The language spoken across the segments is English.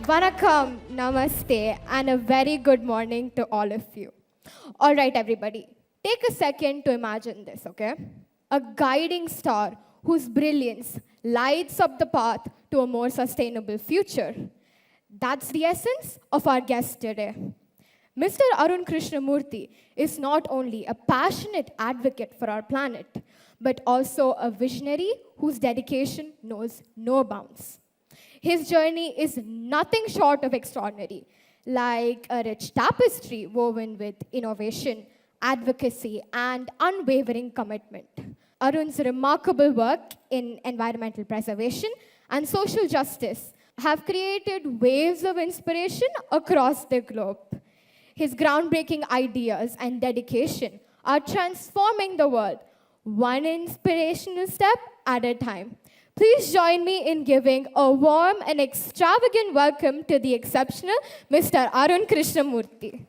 Vanakkam, Namaste, and a very good morning to all of you. All right, everybody, take a second to imagine this, okay? A guiding star whose brilliance lights up the path to a more sustainable future. That's the essence of our guest today. Mr. Arun Krishnamurthy is not only a passionate advocate for our planet, but also a visionary whose dedication knows no bounds. His journey is nothing short of extraordinary, like a rich tapestry woven with innovation, advocacy, and unwavering commitment. Arun's remarkable work in environmental preservation and social justice have created waves of inspiration across the globe. His groundbreaking ideas and dedication are transforming the world, one inspirational step at a time. Please join me in giving a warm and extravagant welcome to the exceptional Mr. Arun Krishnamurthy.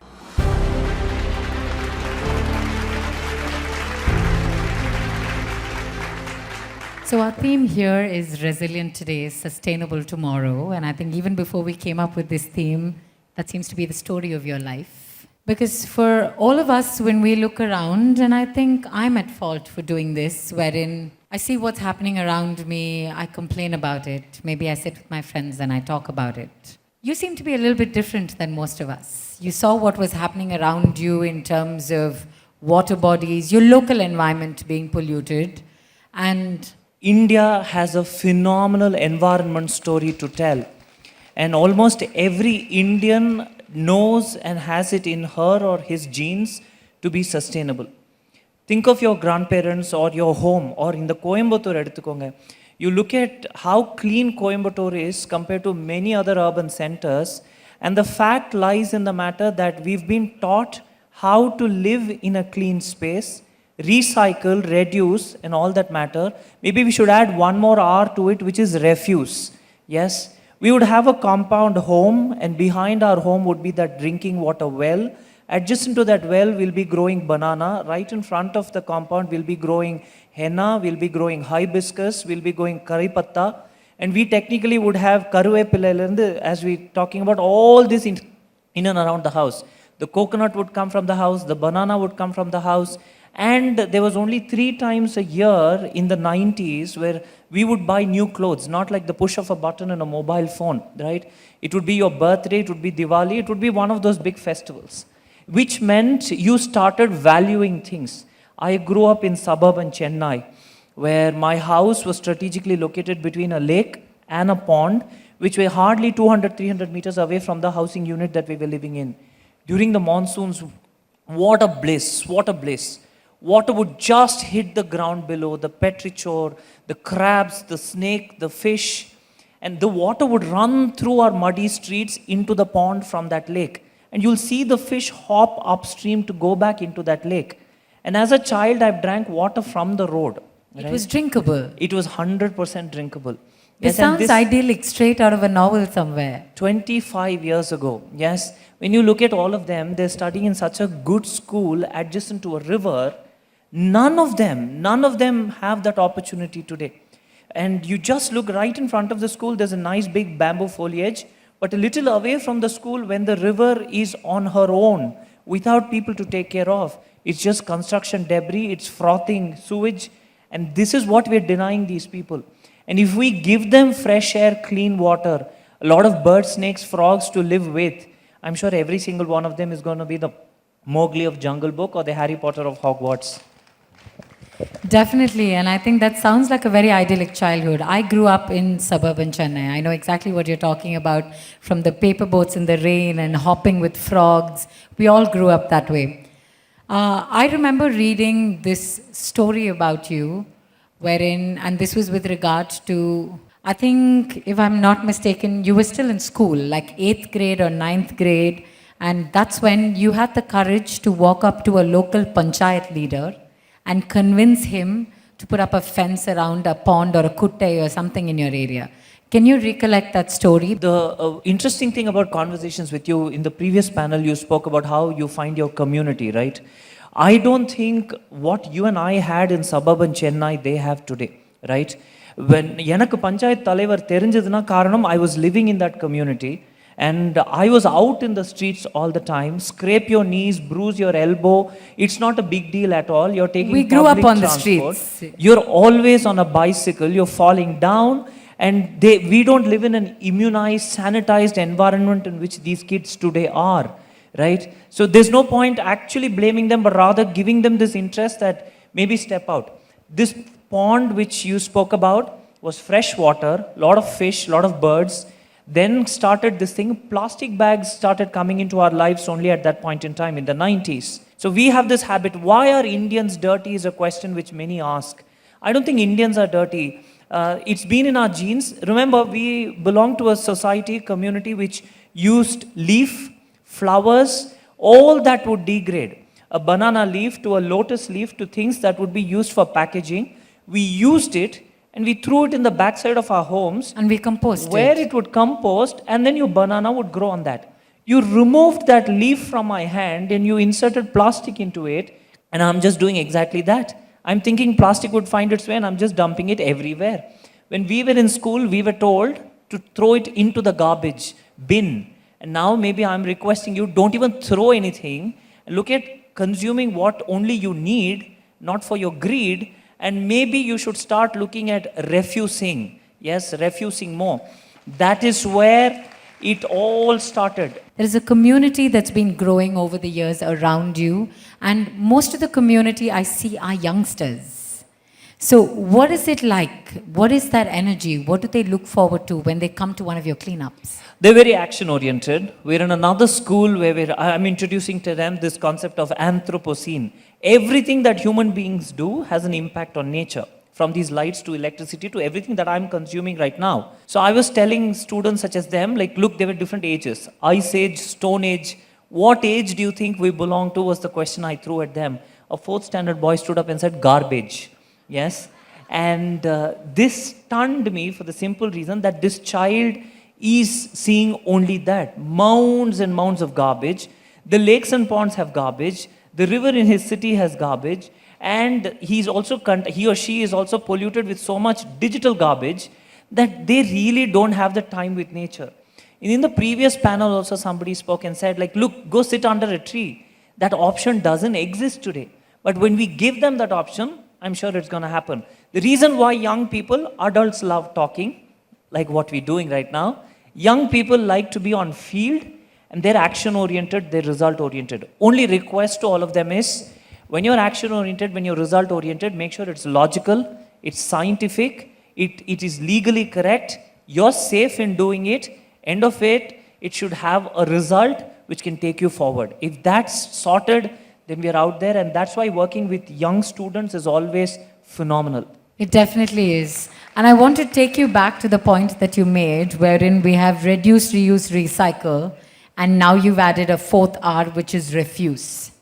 So our theme here is resilient today, sustainable tomorrow. And I think even before we came up with this theme, that seems to be the story of your life. Because for all of us, when we look around, and I think I'm at fault for doing this, wherein I see what's happening around me, I complain about it. Maybe I sit with my friends and I talk about it. You seem to be a little bit different than most of us. You saw what was happening around you in terms of water bodies, your local environment being polluted, and India has a phenomenal environment story to tell. And almost every Indian knows and has it in her or his genes to be sustainable. Think of your grandparents or your home or in the Coimbatore edutukonga. You look at how clean Coimbatore is compared to many other urban centers, and the fact lies in the matter that we've been taught how to live in a clean space, recycle, reduce, and all that matter. Maybe we should add one more R to it, which is refuse. Yes, we would have a compound home, and behind our home would be that drinking water well. Adjacent to that well, we'll be growing banana. Right in front of the compound, we'll be growing henna, we'll be growing hibiscus, we'll be growing curry patta, and we technically would have karuvepilla, as we talking about all this in and around the house. The coconut would come from the house, the banana would come from the house, and there was only 3 times a year in the 90s where we would buy new clothes, not like the push of a button on a mobile phone, right? It would be your birthday, it would be Diwali, it would be one of those big festivals, which meant you started valuing things. I grew up in suburban Chennai, where my house was strategically located between a lake and a pond, which were hardly 200, 300 meters away from the housing unit that we were living in. During the monsoons, what a bliss, what a bliss. Water would just hit the ground below, the petrichor, the crabs, the snake, the fish, and the water would run through our muddy streets into the pond from that lake. And you'll see the fish hop upstream to go back into that lake. And as a child, I've drank water from the road. it was drinkable. It was 100% drinkable. This sounds idyllic, straight out of a novel somewhere. 25 years ago, yes. When you look at all of them, they're studying in such a good school adjacent to a river. None of them have that opportunity today. And you just look right in front of the school, there's a nice big bamboo foliage, but a little away from the school, when the river is on her own, without people to take care of, it's just construction debris, it's frothing sewage, and this is what we're denying these people. And if we give them fresh air, clean water, a lot of birds, snakes, frogs to live with, I'm sure every single one of them is going to be the Mowgli of Jungle Book or the Harry Potter of Hogwarts. Definitely, and I think that sounds like a very idyllic childhood. I grew up in suburban Chennai. I know exactly what you're talking about, from the paper boats in the rain and hopping with frogs. We all grew up that way. I remember reading this story about you, wherein, and this was with regard to, I think, if I'm not mistaken, you were still in school, like 8th grade or 9th grade, and that's when you had the courage to walk up to a local panchayat leader and convince him to put up a fence around a pond or a kutte or something in your area. Can you recollect that story? The interesting thing about conversations with you, in the previous panel, you spoke about how you find your community, right? I don't think what you and I had in suburban Chennai, they have today, right? When எனக்கு பஞ்சாயத்து தலைவர் தெரிஞ்சதுன்னா காரணம், I was living in that community. And I was out in the streets all the time. Scrape your knees, bruise your elbow. It's not a big deal at all. You're taking We grew up public on the transport. streets. You're always on a bicycle. You're falling down. And we don't live in an immunized, sanitized environment in which these kids today are, right? So there's no point actually blaming them, but rather giving them this interest that maybe step out. This pond which you spoke about was fresh water, lot of fish, lot of birds. Then started this thing, plastic bags started coming into our lives only at that point in time in the 90s. So we have this habit. Why are Indians dirty is a question which many ask. I don't think Indians are dirty. It's been in our genes. Remember, we belong to a society, community which used leaf, flowers, all that would degrade. A banana leaf to a lotus leaf to things that would be used for packaging. We used it and we threw it in the backside of our homes. And we compost where it. it would compost, and then your banana would grow on that. You removed that leaf from my hand and you inserted plastic into it, and I'm just doing exactly that. I'm thinking plastic would find its way and I'm just dumping it everywhere. When we were in school, we were told to throw it into the garbage bin. And now maybe I'm requesting you, don't even throw anything. Look at consuming what only you need, not for your greed. And maybe you should start looking at refusing. Yes, refusing more. That is where it all started. There is a community that's been growing over the years around you, and most of the community I see are youngsters. So, what is it like? What is that energy? What do they look forward to when they come to one of your cleanups? They're very action oriented. We're in another school where I'm introducing to them this concept of Anthropocene. Everything that human beings do has an impact on nature. From these lights to electricity to everything that I'm consuming right now. So I was telling students such as them, like, look, there were different ages. Ice Age, Stone Age. What age do you think we belong to was the question I threw at them. A 4th standard boy stood up and said, garbage. Yes. And this stunned me for the simple reason that this child is seeing only that. Mounds and mounds of garbage. The lakes and ponds have garbage. The river in his city has garbage. And he or she is also polluted with so much digital garbage that they really don't have the time with nature. In the previous panel also somebody spoke and said, like, look, go sit under a tree. That option doesn't exist today. But when we give them that option, I'm sure it's going to happen. The reason why young people, adults love talking, like what we're doing right now. Young people like to be on field, and they're action oriented, they're result oriented. Only request to all of them is, when you're action oriented, when you're result oriented, make sure it's logical, it's scientific, it is legally correct, you're safe in doing it. End of it, it should have a result which can take you forward. If that's sorted, then we're out there, and that's why working with young students is always phenomenal. It definitely is. And I want to take you back to the point that you made, wherein we have reduce, reuse, recycle, and now you've added a 4th R, which is refuse.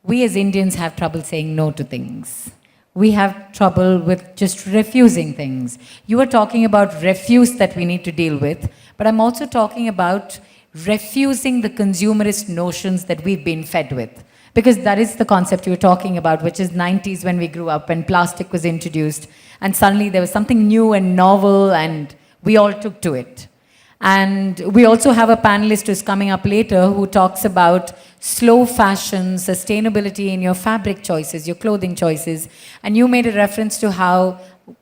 We as Indians have trouble saying no to things. We have trouble with just refusing things. You are talking about refuse that we need to deal with, but I'm also talking about refusing the consumerist notions that we've been fed with. Because that is the concept you were talking about, which is 90s when we grew up, when plastic was introduced, and suddenly there was something new and novel, and we all took to it. And we also have a panelist who's coming up later who talks about slow fashion, sustainability in your fabric choices, your clothing choices. And you made a reference to how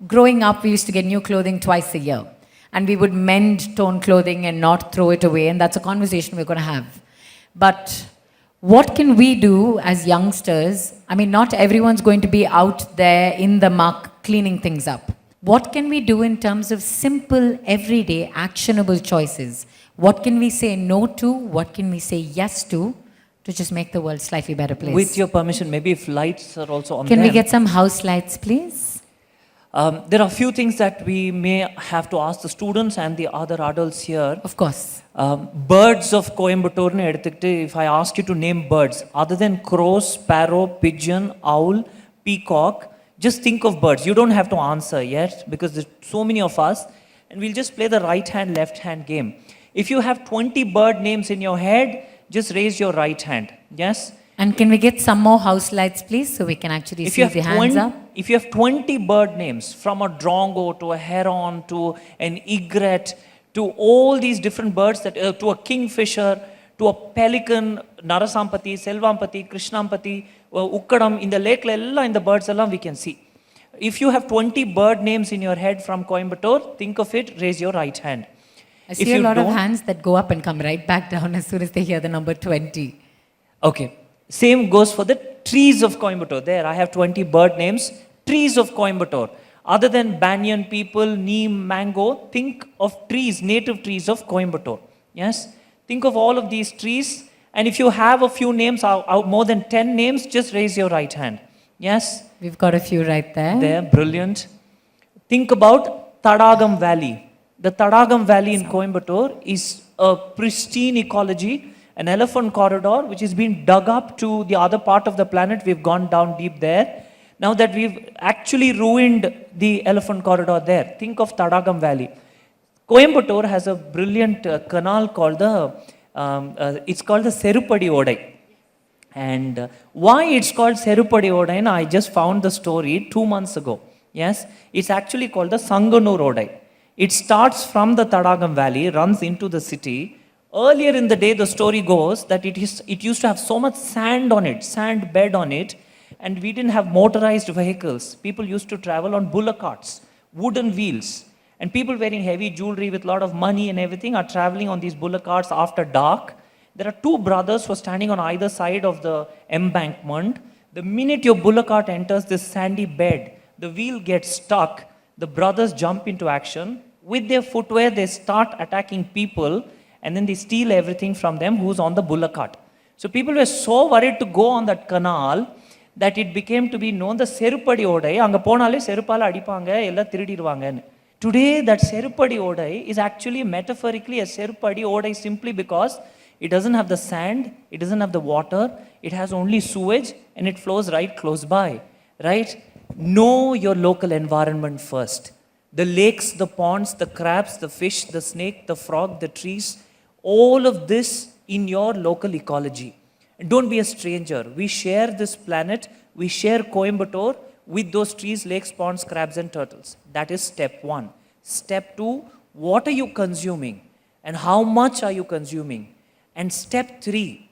growing up we used to get new clothing twice a year. And we would mend torn clothing and not throw it away. And that's a conversation we're going to have. But what can we do as youngsters? I mean, not everyone's going to be out there in the muck cleaning things up. What can we do in terms of simple, everyday, actionable choices? What can we say no to? What can we say yes to just make the world a slightly better place? With your permission, maybe if lights are also on Can them. we get some house lights, please? There are a few things that we may have to ask the students and the other adults here. Of course. Birds of Coimbatore, if I ask you to name birds, other than crow, sparrow, pigeon, owl, peacock, just think of birds. You don't have to answer yet because there's so many of us, and we'll just play the right hand, left hand game. If you have 20 bird names in your head, just raise your right hand. Yes? And can we get some more house lights, please, so we can actually see the hands up? If you have 20 bird names, from a drongo to a heron to an egret to all these different birds, that to a kingfisher, to a pelican, Narasampati, Selvampati, Krishnampati, Ukkadam, in the lake, in the birds, we can see. If you have 20 bird names in your head from Coimbatore, think of it, raise your right hand. I see a lot of hands that go up and come right back down as soon as they hear the number 20. Okay. Same goes for the trees of Coimbatore. There, I have 20 bird names, trees of Coimbatore. Other than banyan, people, neem, mango, think of trees, native trees of Coimbatore. Yes? Think of all of these trees. And if you have a few names, more than 10 names, just raise your right hand. Yes? We've got a few right there. There, brilliant. Think about Tadagam Valley. The Tadagam Valley in Coimbatore is a pristine ecology, an elephant corridor which has been dug up to the other part of the planet. We've gone down deep there. Now that we've actually ruined the elephant corridor there, think of Tadagam Valley. Coimbatore has a brilliant canal called it's called the Serupadi Odai. And why it's called Serupadi Odai, I just found the story 2 months ago. Yes, it's actually called the Sanganur Odai. It starts from the Tadagam Valley, runs into the city. Earlier in the day, the story goes that it used to have so much sand on it, sand bed on it, and we didn't have motorized vehicles. People used to travel on bullock carts, wooden wheels. And people wearing heavy jewelry with a lot of money and everything are traveling on these bullock carts after dark. There are two brothers who are standing on either side of the embankment. The minute your bullock cart enters this sandy bed, the wheel gets stuck. The brothers jump into action. With their footwear, they start attacking people, and then they steal everything from them who's on the bullock cart. So people were so worried to go on that canal that it became to be known the Serupadi Odai. Anga ponale serupala adipanga ella thirudiruvanga. Today that Serupadi Odai is actually metaphorically a Serupadi Odai simply because it doesn't have the sand, it doesn't have the water, it has only sewage and it flows right close by. Right? Know your local environment first. The lakes, the ponds, the crabs, the fish, the snake, the frog, the trees, all of this in your local ecology. And don't be a stranger. We share this planet, we share Coimbatore with those trees, lakes, ponds, crabs and turtles. That is step 1. Step 2, what are you consuming? And how much are you consuming? And step 3,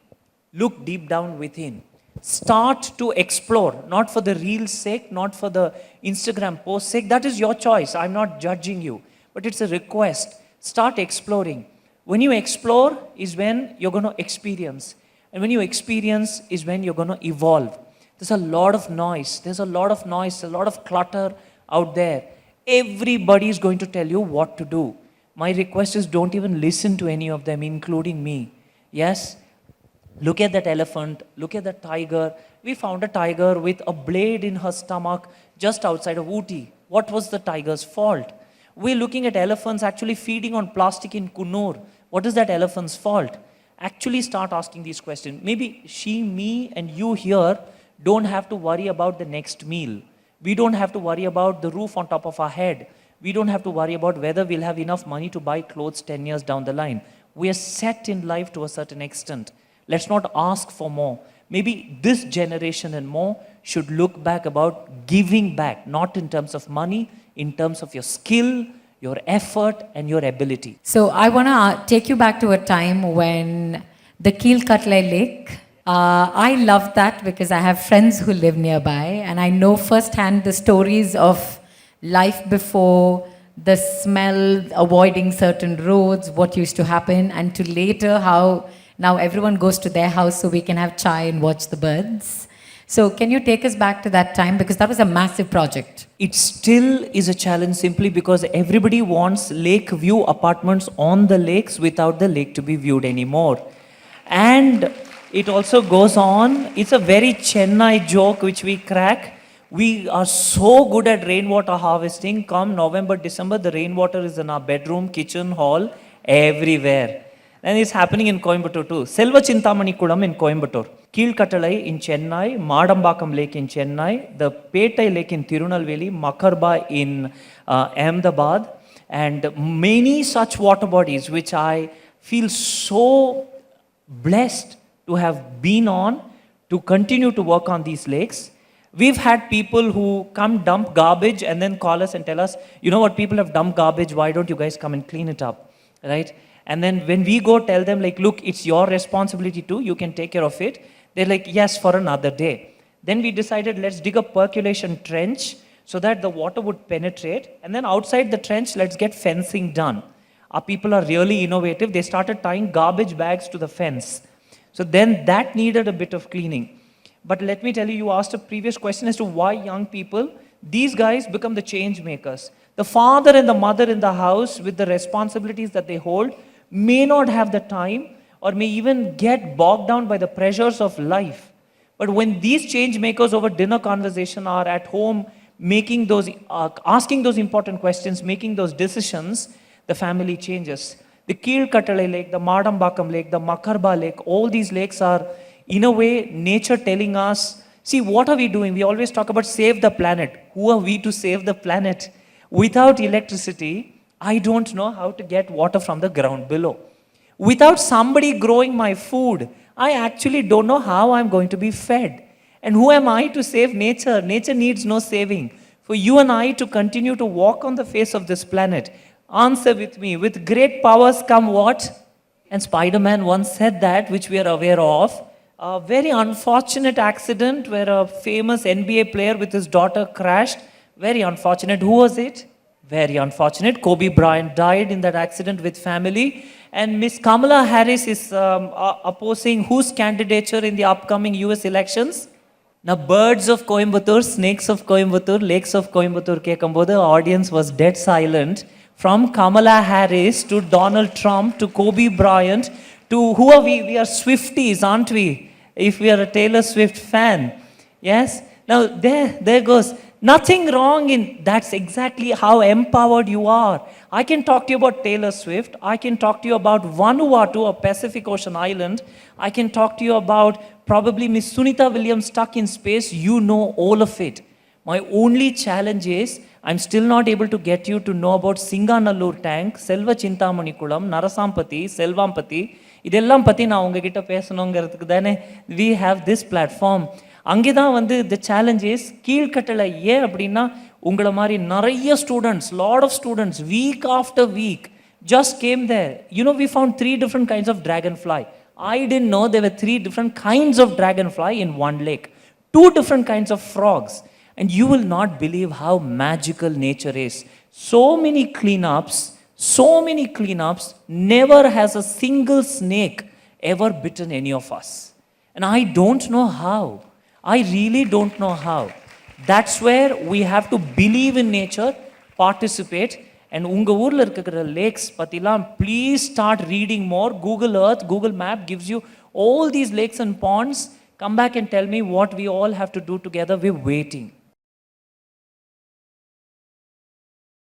look deep down within. Start to explore, not for the reel's sake, not for the Instagram post sake. That is your choice. I'm not judging you, but it's a request. Start exploring. When you explore is when you're going to experience. And when you experience is when you're going to evolve. There's a lot of noise. There's a lot of clutter out there. Everybody is going to tell you what to do. My request is don't even listen to any of them, including me. Yes? Look at that elephant, look at that tiger. We found a tiger with a blade in her stomach just outside of Ooty. What was the tiger's fault? We're looking at elephants actually feeding on plastic in Kunnur. What is that elephant's fault? Actually start asking these questions. Maybe she, me, and you here don't have to worry about the next meal. We don't have to worry about the roof on top of our head. We don't have to worry about whether we'll have enough money to buy clothes 10 years down the line. We are set in life to a certain extent. Let's not ask for more. Maybe this generation and more should look back about giving back, not in terms of money, in terms of your skill, your effort, and your ability. So I want to take you back to a time when the Keelkatlai Lake, I love that because I have friends who live nearby and I know firsthand the stories of life before, the smell, avoiding certain roads, what used to happen, and to later how now everyone goes to their house so we can have chai and watch the birds. So can you take us back to that time? Because that was a massive project. It still is a challenge simply because everybody wants lake view apartments on the lakes without the lake to be viewed anymore. And it also goes on, it's a very Chennai joke which we crack. We are so good at rainwater harvesting. Come November, December, the rainwater is in our bedroom, kitchen, hall, everywhere. And it's happening in Coimbatore too. Selva Chintamani Kudam in Coimbatore. Keelkatalai in Chennai, Madambakam Lake in Chennai, the Petai Lake in Tirunelveli, Makarba in Ahmedabad, and many such water bodies which I feel so blessed to have been on, to continue to work on these lakes. We've had people who come dump garbage and then call us and tell us, you know what, people have dumped garbage, why don't you guys come and clean it up? right? And then when we go tell them like, look, it's your responsibility too, you can take care of it, they're like, yes, for another day. Then we decided, let's dig a percolation trench so that the water would penetrate, and then outside the trench, let's get fencing done. Our people are really innovative. They started tying garbage bags to the fence. So then that needed a bit of cleaning. But let me tell you, you asked a previous question as to why young people, these guys become the change makers. The father and the mother in the house with the responsibilities that they hold may not have the time or may even get bogged down by the pressures of life. But when these change makers over dinner conversation are at home making those, asking those important questions, making those decisions, the family changes. The Keelkattale Lake, the Madambakam Lake, the Makarba Lake, all these lakes are, in a way, nature telling us, see, what are we doing? We always talk about save the planet. Who are we to save the planet? Without electricity, I don't know how to get water from the ground below. Without somebody growing my food, I actually don't know how I'm going to be fed. And who am I to save nature? Nature needs no saving. For you and I to continue to walk on the face of this planet, answer with me, with great powers come what? And Spider-Man once said that, which we are aware of. A very unfortunate accident where a famous NBA player with his daughter crashed. Very unfortunate. Who was it? Very unfortunate. Kobe Bryant died in that accident with family. And Miss Kamala Harris is opposing whose candidature in the upcoming US elections? Now, birds of Coimbatore, snakes of Coimbatore, lakes of Coimbatore Kekambodu, the audience was dead silent. From Kamala Harris to Donald Trump to Kobe Bryant to who are we? We are Swifties, aren't we? If we are a Taylor Swift fan. Yes? Now, there goes. Nothing wrong in that's exactly how empowered you are. I can talk to you about Taylor Swift. I can talk to you about Vanuatu, a Pacific Ocean island. I can talk to you about probably Miss Sunita Williams stuck in space. You know all of it. My only challenge is I'm still not able to get you to know about Singanallur tank, Selva Chintamanikulam, Narasampati, Selvampati. இதெல்லாம் பற்றி நான் உங்ககிட்ட பேசணுங்கிறதுக்கு தானே we have this platform. அங்கே தான் வந்து the challenge is Keelkattalai ஏன் அப்படின்னா உங்களை மாதிரி நிறைய students, lot of students, week after week just came there. You know, we found 3 different kinds of dragonfly. I didn't know there were 3 different kinds of dragonfly in one lake. 2 different kinds of frogs. And you will not believe how magical nature is. So many cleanups, never has a single snake ever bitten any of us. And I don't know how. I really don't know how. That's where we have to believe in nature, participate, and unga ஊர்ல இருக்கிற lakes பத்திலாம் please start reading more. Google Earth, Google Map gives you all these lakes and ponds. Come back and tell me what we all have to do together. We're waiting.